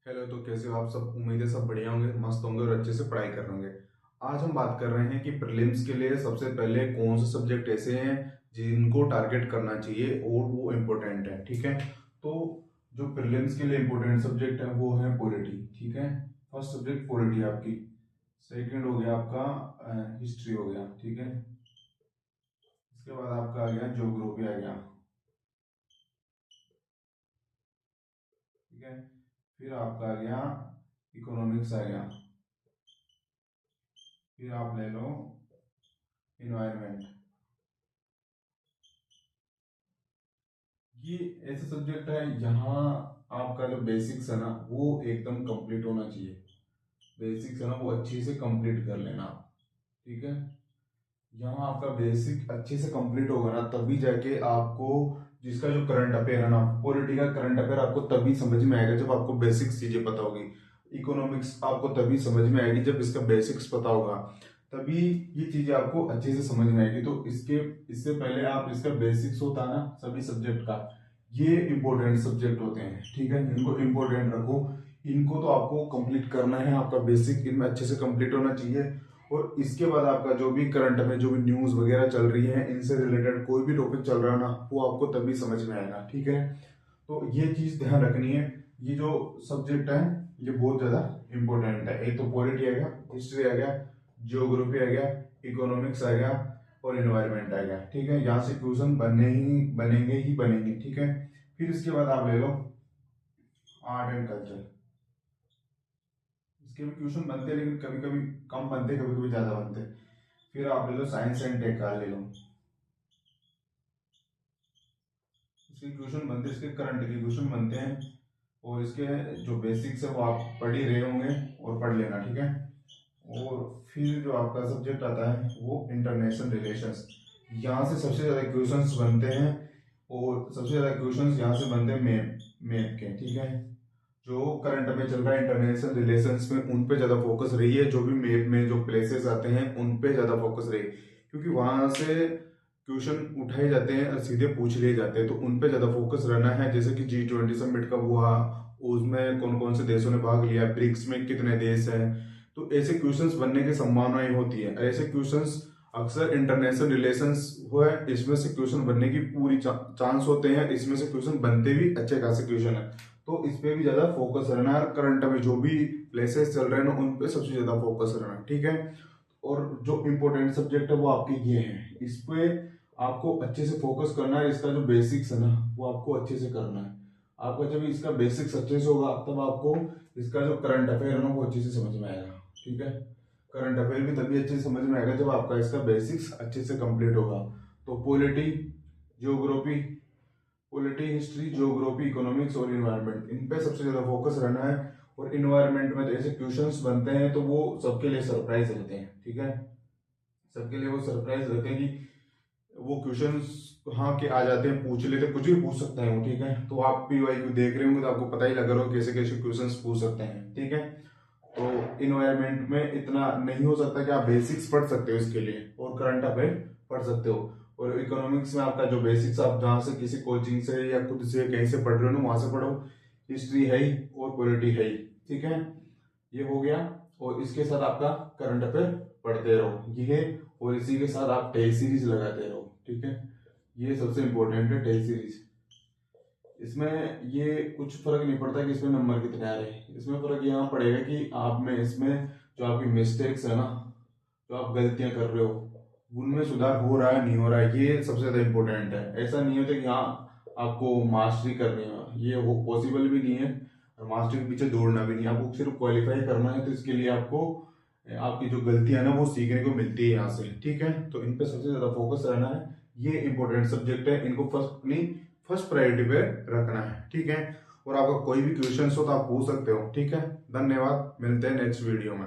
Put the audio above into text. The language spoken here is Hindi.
हेलो। तो कैसे हो आप सब? उम्मीद है सब बढ़िया होंगे, मस्त होंगे और अच्छे से पढ़ाई कर रहे होंगे। आज हम बात कर रहे हैं कि प्रीलिम्स के लिए सबसे पहले कौन से सब्जेक्ट ऐसे हैं जिनको टारगेट करना चाहिए और वो इम्पोर्टेंट है। ठीक है, तो जो प्रीलिम्स के लिए इम्पोर्टेंट सब्जेक्ट है वो है पॉलिटी। ठीक है, फर्स्ट सब्जेक्ट पॉलिटी आपकी। सेकंड हो गया आपका हिस्ट्री हो गया। ठीक है, इसके बाद आपका आ गया ज्योग्राफी आ गया। ठीक है, फिर आपका आ गया इकोनॉमिक्स आ गया। फिर आप ले लो इन्वायरमेंट। ये ऐसे सब्जेक्ट है यहाँ आपका जो बेसिक्स है ना वो एकदम कंप्लीट होना चाहिए। बेसिक्स है ना वो अच्छे से कंप्लीट कर लेना आप। ठीक है, यहाँ आपका बेसिक अच्छे से कंप्लीट होगा ना तभी जाके आपको जिसका जो करंट अफेयर है ना पॉलिटी का करंट अफेयर आपको तभी समझ में आएगा जब आपको बेसिक्स चीजें पता होगी। इकोनॉमिक्स आपको तभी समझ में आएगी जब इसका बेसिक्स पता होगा। तभी ये चीजें आपको अच्छे से समझ में आएगी। तो इससे पहले आप इसका बेसिक्स होता है ना सभी सब्जेक्ट का, ये इंपॉर्टेंट सब्जेक्ट होते हैं। ठीक है, इनको इंपॉर्टेंट रखो। इनको तो आपको कंप्लीट करना है, आपका बेसिक इनमें अच्छे से कंप्लीट होना चाहिए। और इसके बाद आपका जो भी करंट में जो भी न्यूज वगैरह चल रही है इनसे रिलेटेड कोई भी टॉपिक चल रहा है ना वो आपको तभी समझ में आएगा। ठीक है, तो ये चीज ध्यान रखनी है। ये जो सब्जेक्ट है ये बहुत ज्यादा इंपॉर्टेंट है। एक तो पॉलिटी आ गया, हिस्ट्री आ गया, जियोग्राफी आ गया, इकोनॉमिक्स आ गया और इन्वायरमेंट आ गया। ठीक है, यहाँ से क्वेश्चन बनेंगे ही बनेंगे। ठीक है, फिर इसके बाद आप ले लो आर्ट एंड कल्चर। इसके भी क्वेश्चन बनते हैं लेकिन कभी कभी कम बनते, कभी कभी ज्यादा बनते। फिर आप ले लो साइंस एंड टेक का ले लो। इसके क्वेश्चन बनते, इसके करंट के क्वेश्चन बनते हैं और इसके जो बेसिक्स है वो आप पढ़ ही रहे होंगे और पढ़ लेना। ठीक है, और फिर जो आपका सब्जेक्ट आता है वो इंटरनेशनल रिलेशंस। यहाँ से सबसे ज़्यादा क्वेश्चंस बनते हैं और सबसे ज़्यादा क्वेश्चंस यहाँ से बनते हैं मैप मैप के। ठीक है, जो करंट में चल रहा है इंटरनेशनल रिलेशंस में उन पे ज़्यादा फोकस रही है। जो भी मैप में जो प्लेसेस आते हैं उन पे ज़्यादा फोकस रही, क्योंकि वहां से क्वेश्चन उठाए जाते हैं और सीधे पूछ लिए जाते हैं। तो उन पे ज़्यादा फोकस रहना है। जैसे कि G20 समिट कब हुआ, उसमें कौन कौन से देशों ने भाग लिया, ब्रिक्स में कितने देश हैं। तो ऐसे क्वेश्चंस बनने की संभावनाएं होती है। ऐसे क्वेश्चंस अक्सर इंटरनेशनल रिलेशंस हुआ है इसमें से क्वेश्चन बनने की पूरी चांस होते हैं। इसमें से क्वेश्चन बनते भी अच्छे खासे क्वेश्चन है। तो इस पे भी ज्यादा फोकस रहना है। करंट में जो भी प्लेसेस चल रहे हैं ना उन पे सबसे ज्यादा फोकस रहना है। ठीक है, और जो इम्पोर्टेंट सब्जेक्ट है वो आपके ये है, इस पे आपको अच्छे से फोकस करना है। इसका जो बेसिक्स है ना वो आपको अच्छे से करना है। आपका जब इसका बेसिक्स अच्छे से होगा तब आपको इसका जो करंट अफेयर है ना वो अच्छे से समझ में आएगा। ठीक है, करंट अफेयर भी तभी अच्छे से समझ में आएगा जब आपका इसका बेसिक्स अच्छे से कंप्लीट होगा। तो polity, geography, polity, history, geography, economics और इन्वायरमेंट, इन पे सबसे ज्यादा फोकस रहना है। और इन्वायरमेंट में जैसे क्वेश्चंस बनते हैं तो वो सबके लिए सरप्राइज रहते हैं। ठीक है, सबके लिए वो सरप्राइज रहते हैं कि वो क्वेश्चंस हाँ के आ जाते हैं, पूछ लेते, कुछ भी पूछ सकते हैं वो। ठीक है, तो आप पीवाई को देख रहे होंगे तो आपको पता ही लग रहा हो कैसे कैसे क्वेश्चंस पूछ सकते हैं। ठीक है, तो इन्वायरमेंट में इतना नहीं हो सकता कि आप बेसिक्स पढ़ सकते हो इसके लिए और करंट अफेयर पढ़ सकते हो। और इकोनॉमिक्स में आपका जो बेसिक्स आप जहाँ से किसी कोचिंग से या खुद से कहीं से पढ़ रहे हो ना वहां से पढ़ो। हिस्ट्री है ही और पॉलिटी है ही। ठीक है, ये हो गया। और इसके साथ आपका करंट अफेयर पढ़ते रहो ये, और इसी के साथ आप टेस्ट सीरीज लगाते रहो। ठीक है, ये सबसे इंपॉर्टेंट है टेस्ट सीरीज। इसमें ये कुछ फर्क नहीं पड़ता कि इसमें नंबर कितने आ रहे हैं। इसमें फर्क यहाँ पड़ेगा कि आप में इसमें जो आपकी मिस्टेक्स है ना, जो आप गलतियां कर रहे हो उनमें सुधार हो रहा है नहीं हो रहा है, ये सबसे ज्यादा इंपॉर्टेंट है। ऐसा नहीं होता कि हाँ आपको मास्टरी करनी है, ये वो पॉसिबल भी नहीं है। और मास्टरी के पीछे दौड़ना भी नहीं, आपको सिर्फ क्वालिफाई करना है। तो इसके लिए आपको आपकी जो गलतियां है ना वो सीखने को मिलती है यहाँ से। ठीक है, तो इन पे सबसे ज्यादा फोकस रहना है। ये इंपॉर्टेंट सब्जेक्ट है, इनको फर्स्ट प्रायोरिटी पे रखना है। ठीक है, और आपका कोई भी क्वेश्चन हो तो आप पूछ सकते हो। ठीक है, धन्यवाद, मिलते हैं नेक्स्ट वीडियो में।